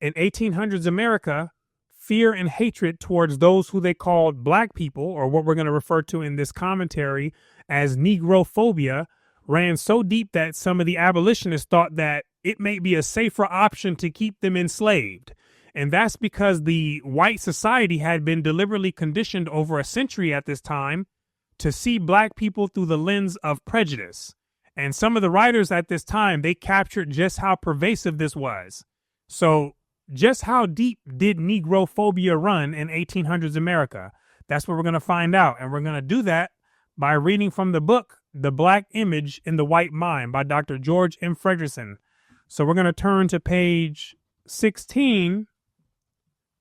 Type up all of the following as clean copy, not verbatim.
In 1800s America, fear and hatred towards those who they called black people, or what we're going to refer to in this commentary as Negrophobia, ran so deep that some of the abolitionists thought that it may be a safer option to keep them enslaved. And that's because the white society had been deliberately conditioned over a century at this time to see black people through the lens of prejudice. And some of the writers at this time, they captured just how pervasive this was. So just how deep did Negrophobia run in 1800s America? That's what we're going to find out. And we're going to do that by reading from the book, The Black Image in the White Mind by Dr. George M. Fredrickson. So we're going to turn to page 16,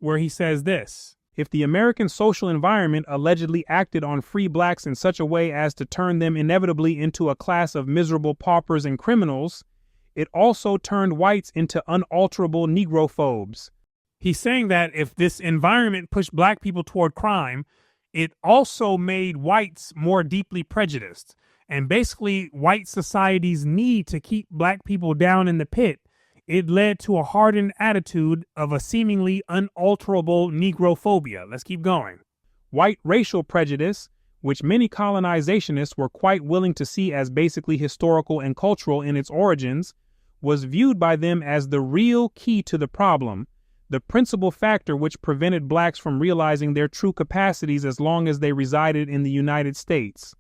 where he says this: if the American social environment allegedly acted on free blacks in such a way as to turn them inevitably into a class of miserable paupers and criminals, it also turned whites into unalterable Negrophobes. He's saying that if this environment pushed black people toward crime, it also made whites more deeply prejudiced. And basically, white society's need to keep black people down in the pit, it led to a hardened attitude of a seemingly unalterable Negrophobia. Let's keep going. White racial prejudice, which many colonizationists were quite willing to see as basically historical and cultural in its origins, was viewed by them as the real key to the problem, the principal factor which prevented blacks from realizing their true capacities as long as they resided in the United States.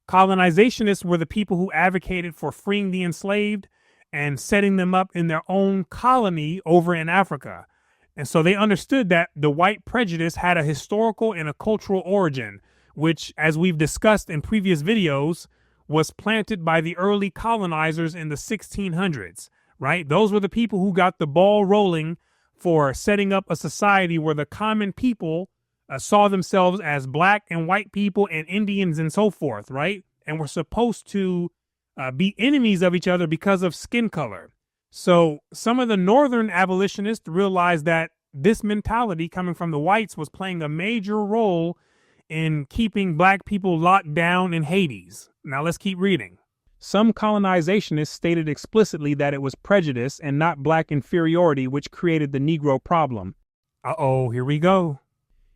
Colonizationists were the people who advocated for freeing the enslaved and setting them up in their own colony over in Africa. And so they understood that the white prejudice had a historical and a cultural origin, which, as we've discussed in previous videos, was planted by the early colonizers in the 1600s, right? Those were the people who got the ball rolling for setting up a society where the common people saw themselves as black and white people and Indians and so forth, right? And were supposed to be enemies of each other because of skin color. So some of the northern abolitionists realized that this mentality coming from the whites was playing a major role in keeping black people locked down in Hades. Now let's keep reading. Some colonizationists stated explicitly that it was prejudice and not black inferiority which created the Negro problem. Uh-oh, here we go.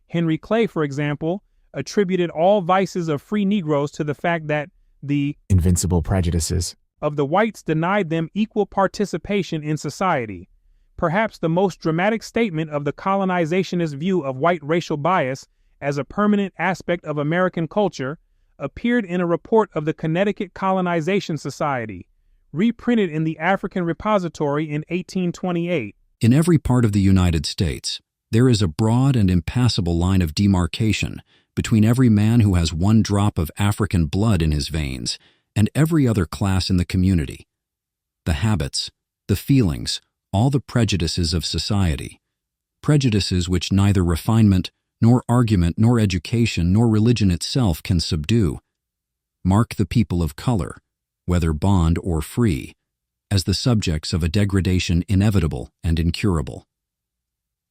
Henry Clay, for example, attributed all vices of free Negroes to the fact that the invincible prejudices of the whites denied them equal participation in society. Perhaps the most dramatic statement of the colonizationist view of white racial bias as a permanent aspect of American culture appeared in a report of the Connecticut Colonization Society, reprinted in the African Repository in 1828. In every part of the United States, there is a broad and impassable line of demarcation between every man who has one drop of African blood in his veins and every other class in the community. The habits, the feelings, all the prejudices of society, prejudices which neither refinement, nor argument, nor education, nor religion itself can subdue, mark the people of color, whether bond or free, as the subjects of a degradation inevitable and incurable.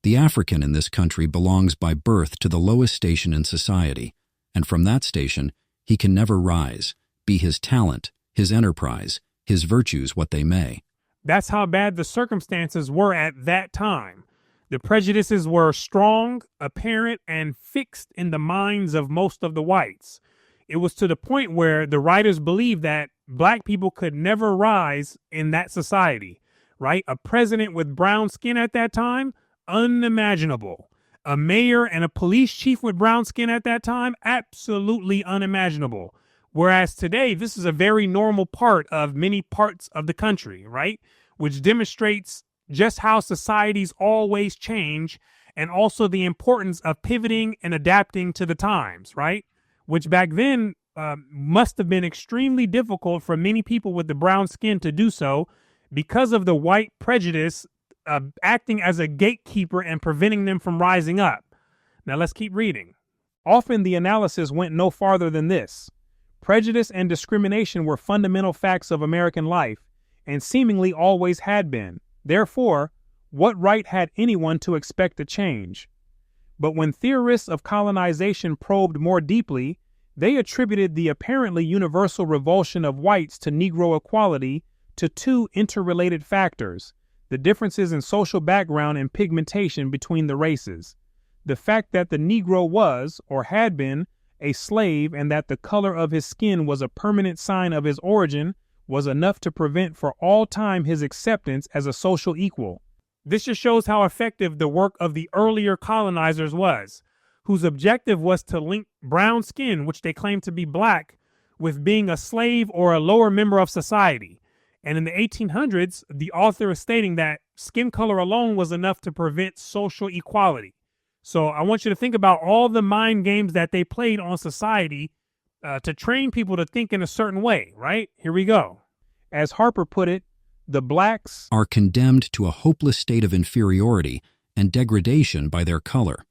The African in this country belongs by birth to the lowest station in society, and from that station he can never rise, be his talent, his enterprise, his virtues what they may. That's how bad the circumstances were at that time. The prejudices were strong, apparent, and fixed in the minds of most of the whites. It was to the point where the writers believed that black people could never rise in that society, right? A president with brown skin at that time, unimaginable. A mayor and a police chief with brown skin at that time, absolutely unimaginable. Whereas today, this is a very normal part of many parts of the country, right? Which demonstrates just how societies always change, and also the importance of pivoting and adapting to the times, right? Which back then must have been extremely difficult for many people with the brown skin to do so because of the white prejudice acting as a gatekeeper and preventing them from rising up. Now let's keep reading. Often the analysis went no farther than this. Prejudice and discrimination were fundamental facts of American life, and seemingly always had been. Therefore, what right had anyone to expect a change? But when theorists of colonization probed more deeply, they attributed the apparently universal revulsion of whites to Negro equality to two interrelated factors: the differences in social background and pigmentation between the races, the fact that the Negro was, or had been, a slave and that the color of his skin was a permanent sign of his origin was enough to prevent for all time his acceptance as a social equal. This just shows how effective the work of the earlier colonizers was, whose objective was to link brown skin, which they claimed to be black, with being a slave or a lower member of society. And in the 1800s, the author is stating that skin color alone was enough to prevent social equality. So I want you to think about all the mind games that they played on society to train people to think in a certain way, right? Here we go. As Harper put it, the blacks are condemned to a hopeless state of inferiority and degradation by their color,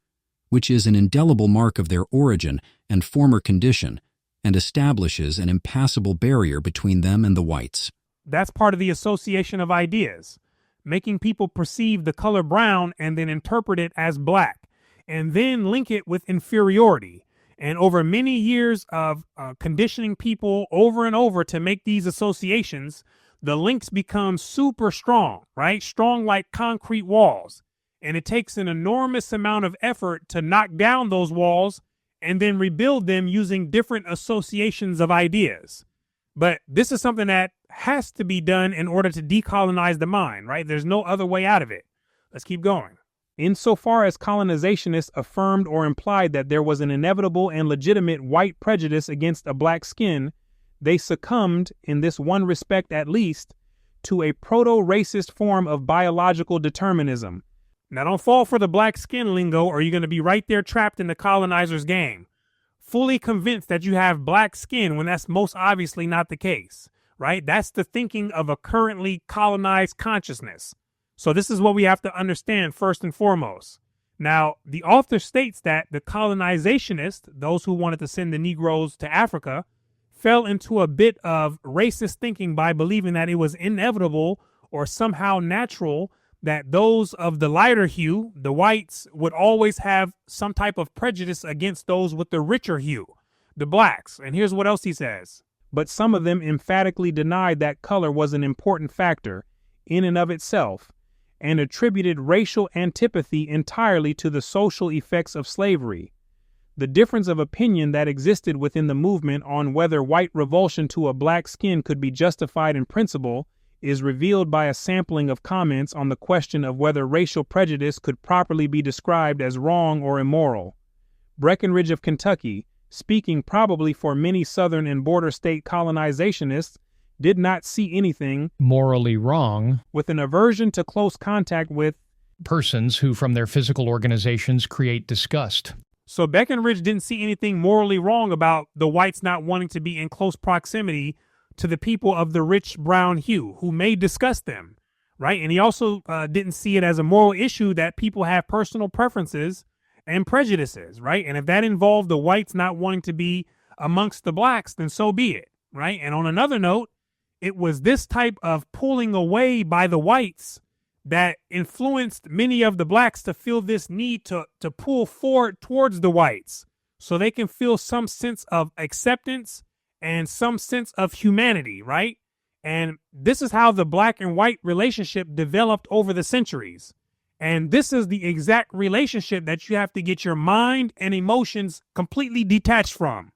which is an indelible mark of their origin and former condition, and establishes an impassable barrier between them and the whites. That's part of the association of ideas, making people perceive the color brown and then interpret it as black, and then link it with inferiority. And over many years of conditioning people over and over to make these associations, the links become super strong, right? Strong like concrete walls. And it takes an enormous amount of effort to knock down those walls and then rebuild them using different associations of ideas. But this is something that has to be done in order to decolonize the mind, right? There's no other way out of it. Let's keep going. Insofar as colonizationists affirmed or implied that there was an inevitable and legitimate white prejudice against a black skin, they succumbed, in this one respect at least, to a proto-racist form of biological determinism. Now don't fall for the black skin lingo or you're going to be right there trapped in the colonizer's game, fully convinced that you have black skin when that's most obviously not the case, right? That's the thinking of a currently colonized consciousness. So this is what we have to understand first and foremost. Now, the author states that the colonizationists, those who wanted to send the Negroes to Africa, fell into a bit of racist thinking by believing that it was inevitable or somehow natural that those of the lighter hue, the whites, would always have some type of prejudice against those with the richer hue, the blacks. And here's what else he says. But some of them emphatically denied that color was an important factor in and of itself, and attributed racial antipathy entirely to the social effects of slavery. The difference of opinion that existed within the movement on whether white revulsion to a black skin could be justified in principle is revealed by a sampling of comments on the question of whether racial prejudice could properly be described as wrong or immoral. Breckinridge of Kentucky, speaking probably for many Southern and border state colonizationists, did not see anything morally wrong with an aversion to close contact with persons who from their physical organizations create disgust. So Breckinridge didn't see anything morally wrong about the whites not wanting to be in close proximity to the people of the rich brown hue who may disgust them, right? And he also didn't see it as a moral issue that people have personal preferences and prejudices, right? And if that involved the whites not wanting to be amongst the blacks, then so be it, right? And on another note, it was this type of pulling away by the whites that influenced many of the blacks to feel this need to pull forward towards the whites so they can feel some sense of acceptance and some sense of humanity, right? And this is how the black and white relationship developed over the centuries. And this is the exact relationship that you have to get your mind and emotions completely detached from.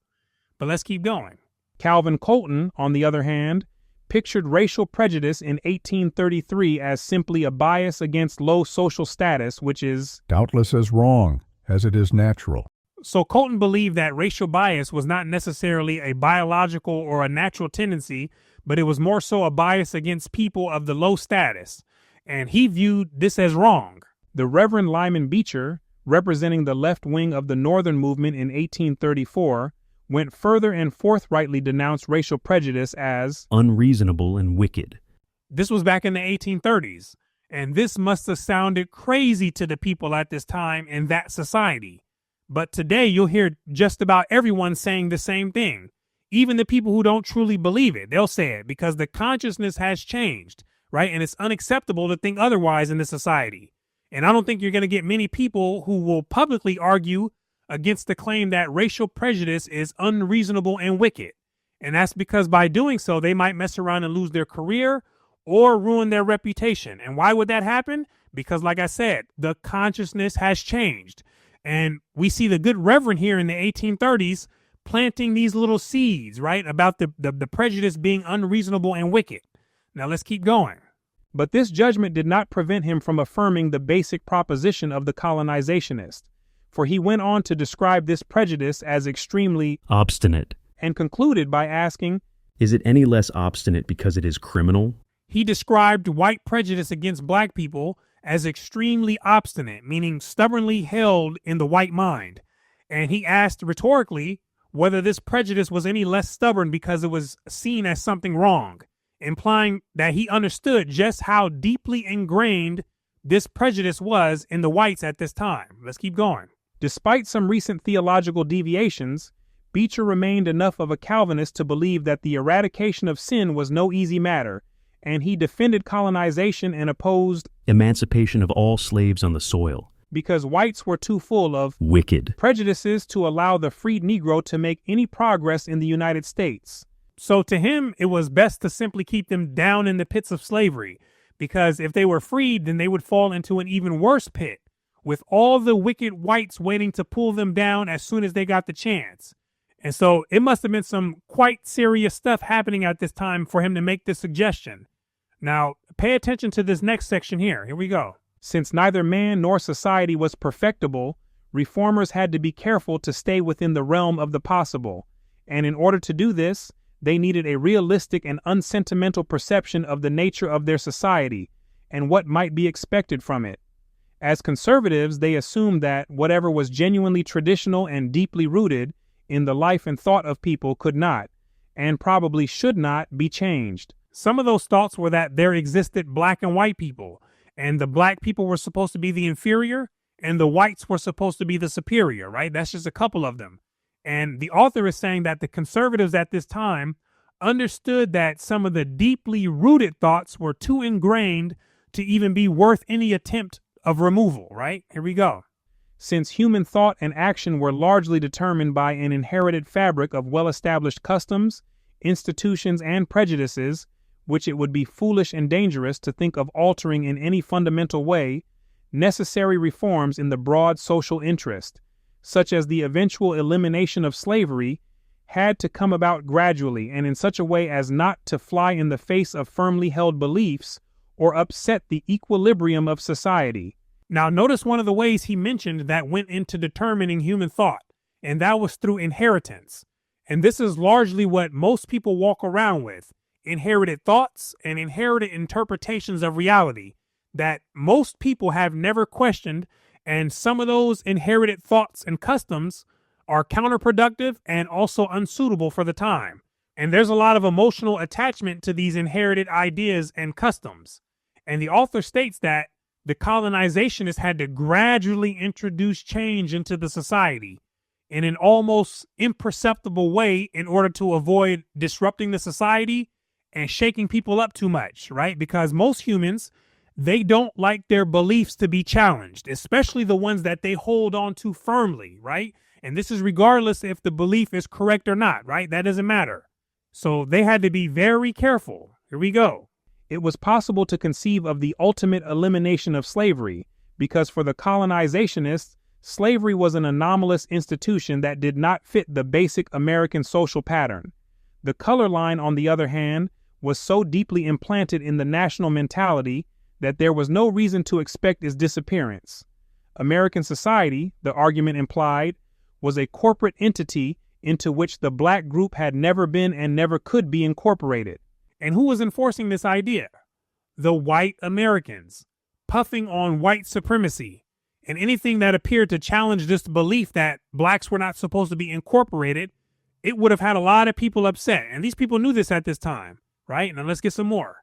But let's keep going. Calvin Colton, on the other hand, pictured racial prejudice in 1833 as simply a bias against low social status, which is doubtless as wrong as it is natural. So Colton believed that racial bias was not necessarily a biological or a natural tendency, but it was more so a bias against people of the low status. And he viewed this as wrong. The Reverend Lyman Beecher, representing the left wing of the Northern movement in 1834, went further and forthrightly denounced racial prejudice as unreasonable and wicked. This was back in the 1830s, and this must have sounded crazy to the people at this time in that society. But today you'll hear just about everyone saying the same thing. Even the people who don't truly believe it, they'll say it because the consciousness has changed, right? And it's unacceptable to think otherwise in this society. And I don't think you're going to get many people who will publicly argue against the claim that racial prejudice is unreasonable and wicked. And that's because by doing so, they might mess around and lose their career, or ruin their reputation. And why would that happen? Because, like I said, the consciousness has changed. And we see the good reverend here in the 1830s planting these little seeds, right, about the prejudice being unreasonable and wicked. Now let's keep going. But this judgment did not prevent him from affirming the basic proposition of the colonizationist, for he went on to describe this prejudice as extremely obstinate, and concluded by asking, is it any less obstinate because it is criminal? He described white prejudice against black people as extremely obstinate, meaning stubbornly held in the white mind. And he asked rhetorically whether this prejudice was any less stubborn because it was seen as something wrong, implying that he understood just how deeply ingrained this prejudice was in the whites at this time. Let's keep going. Despite some recent theological deviations, Beecher remained enough of a Calvinist to believe that the eradication of sin was no easy matter, and he defended colonization and opposed emancipation of all slaves on the soil, because whites were too full of wicked prejudices to allow the freed Negro to make any progress in the United States. So to him, it was best to simply keep them down in the pits of slavery, because if they were freed, then they would fall into an even worse pit, with all the wicked whites waiting to pull them down as soon as they got the chance. And so it must have been some quite serious stuff happening at this time for him to make this suggestion. Now, pay attention to this next section here. Here we go. Since neither man nor society was perfectible, reformers had to be careful to stay within the realm of the possible. And in order to do this, they needed a realistic and unsentimental perception of the nature of their society and what might be expected from it. As conservatives, they assumed that whatever was genuinely traditional and deeply rooted in the life and thought of people could not, and probably should not, be changed. Some of those thoughts were that there existed black and white people, and the black people were supposed to be the inferior, and the whites were supposed to be the superior, right? That's just a couple of them. And the author is saying that the conservatives at this time understood that some of the deeply rooted thoughts were too ingrained to even be worth any attempt of removal, right? Here we go. Since human thought and action were largely determined by an inherited fabric of well-established customs, institutions, and prejudices, which it would be foolish and dangerous to think of altering in any fundamental way, necessary reforms in the broad social interest, such as the eventual elimination of slavery, had to come about gradually and in such a way as not to fly in the face of firmly held beliefs or upset the equilibrium of society. Now, notice one of the ways he mentioned that went into determining human thought, and that was through inheritance. And this is largely what most people walk around with, inherited thoughts and inherited interpretations of reality that most people have never questioned. And some of those inherited thoughts and customs are counterproductive and also unsuitable for the time. And there's a lot of emotional attachment to these inherited ideas and customs. And the author states that the colonizationists had to gradually introduce change into the society in an almost imperceptible way in order to avoid disrupting the society and shaking people up too much, right? Because most humans, they don't like their beliefs to be challenged, especially the ones that they hold on to firmly, right? And this is regardless if the belief is correct or not, right? That doesn't matter. So they had to be very careful. Here we go. It was possible to conceive of the ultimate elimination of slavery because for the colonizationists, slavery was an anomalous institution that did not fit the basic American social pattern. The color line, on the other hand, was so deeply implanted in the national mentality that there was no reason to expect its disappearance. American society, the argument implied, was a corporate entity into which the black group had never been and never could be incorporated. And who was enforcing this idea? The white Americans, puffing on white supremacy. And anything that appeared to challenge this belief that blacks were not supposed to be incorporated, it would have had a lot of people upset. And these people knew this at this time, right? Now let's get some more.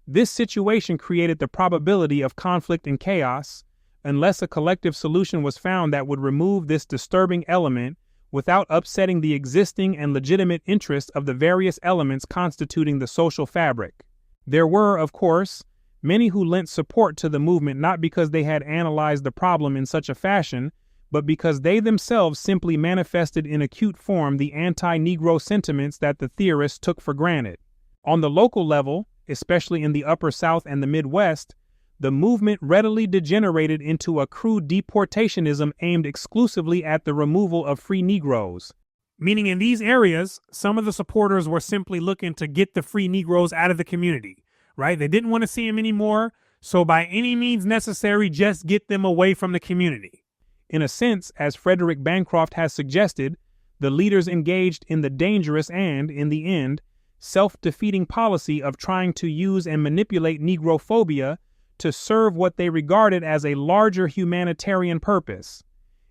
This situation created the probability of conflict and chaos unless a collective solution was found that would remove this disturbing element without upsetting the existing and legitimate interests of the various elements constituting the social fabric. There were, of course, many who lent support to the movement not because they had analyzed the problem in such a fashion, but because they themselves simply manifested in acute form the anti-Negro sentiments that the theorists took for granted. On the local level, especially in the Upper South and the Midwest, the movement readily degenerated into a crude deportationism aimed exclusively at the removal of free Negroes. Meaning in these areas, some of the supporters were simply looking to get the free Negroes out of the community, right? They didn't want to see them anymore, so by any means necessary, just get them away from the community. In a sense, as Frederick Bancroft has suggested, the leaders engaged in the dangerous and, in the end, self-defeating policy of trying to use and manipulate Negrophobia to serve what they regarded as a larger humanitarian purpose.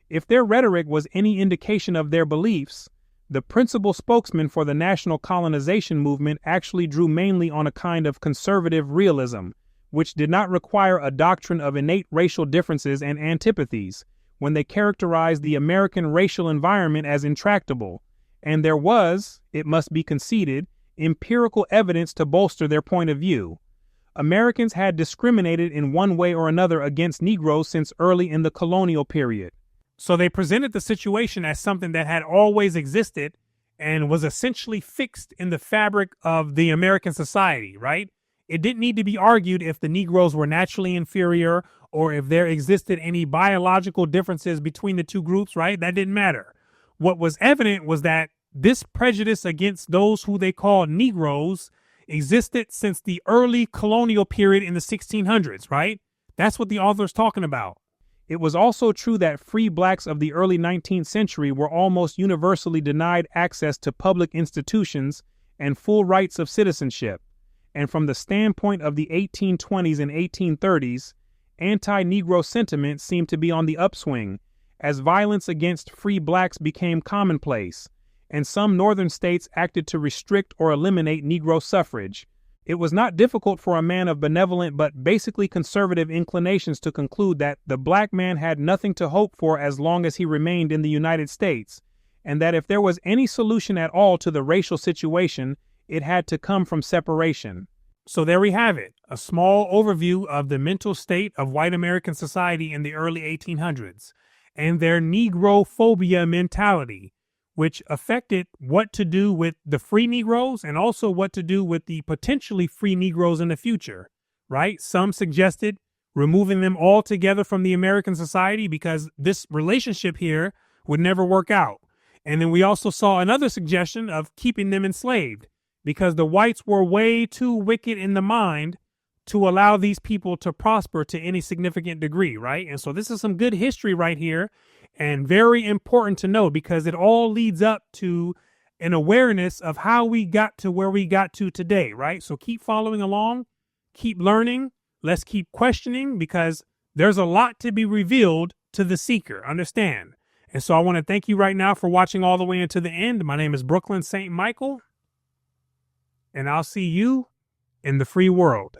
If their rhetoric was any indication of their beliefs, the principal spokesman for the national colonization movement actually drew mainly on a kind of conservative realism, which did not require a doctrine of innate racial differences and antipathies, when they characterized the American racial environment as intractable, and there was, it must be conceded, empirical evidence to bolster their point of view. Americans had discriminated in one way or another against Negroes since early in the colonial period. So they presented the situation as something that had always existed and was essentially fixed in the fabric of the American society, right? It didn't need to be argued if the Negroes were naturally inferior or if there existed any biological differences between the two groups, right? That didn't matter. What was evident was that this prejudice against those who they called Negroes existed since the early colonial period in the 1600s, right? That's what the author's talking about. It was also true that free blacks of the early 19th century were almost universally denied access to public institutions and full rights of citizenship. And from the standpoint of the 1820s and 1830s, anti-Negro sentiment seemed to be on the upswing, as violence against free blacks became commonplace, and some northern states acted to restrict or eliminate Negro suffrage. It was not difficult for a man of benevolent but basically conservative inclinations to conclude that the black man had nothing to hope for as long as he remained in the United States, and that if there was any solution at all to the racial situation, it had to come from separation. So there we have it, a small overview of the mental state of white American society in the early 1800s and their Negrophobia mentality, which affected what to do with the free Negroes and also what to do with the potentially free Negroes in the future, right? Some suggested removing them altogether from the American society because this relationship here would never work out. And then we also saw another suggestion of keeping them enslaved because the whites were way too wicked in the mind to allow these people to prosper to any significant degree, right? And so this is some good history right here. And very important to know because it all leads up to an awareness of how we got to where we got to today, right? So keep following along, keep learning, let's keep questioning because there's a lot to be revealed to the seeker, understand? And so I want to thank you right now for watching all the way into the end. My name is Brooklyn St. Michael, and I'll see you in the free world.